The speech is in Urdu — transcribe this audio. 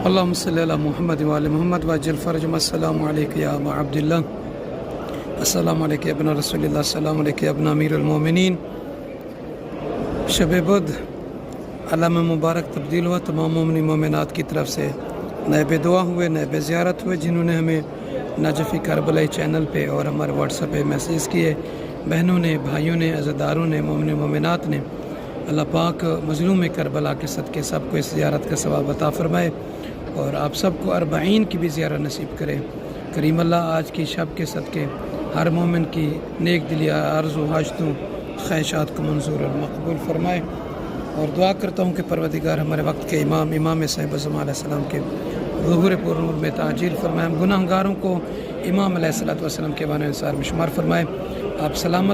اللهم صل علی محمد وعلی محمد وعجل فرجهم۔ السلام علیکم یا ابا عبداللہ، السلام علیکم ابن رسول اللہ، السلام علیکم ابن امیر المومنین۔ شب بدھ علامہ مبارک تبدیل ہوا، تمام مومنی مومنات کی طرف سے نائب دعا ہوئے، نائب زیارت ہوئے، جنہوں نے ہمیں نجف کربلائی چینل پہ اور ہمارے واٹس ایپ پہ میسیج کیے، بہنوں نے، بھائیوں نے، عزاداروں نے، مومن مومنات نے۔ اللہ پاک مظلوم کربلا کے صدقے سب کو اس زیارت کا ثواب عطا فرمائے اور آپ سب کو اربعین کی بھی زیارت نصیب کرے۔ کریم اللہ آج کی شب کے صدقے ہر مومن کی نیک دلی آرزو حاجتوں خواہشات کو منظور اور مقبول فرمائے، اور دعا کرتا ہوں کہ پروردگار ہمارے وقت کے امام صاحب زمان علیہ السلام کے ظہور پر نور میں تعجیل فرمائے، گناہ گاروں کو امام علیہ السلام کے بان انصار میں شمار فرمائے۔ آپ سلامت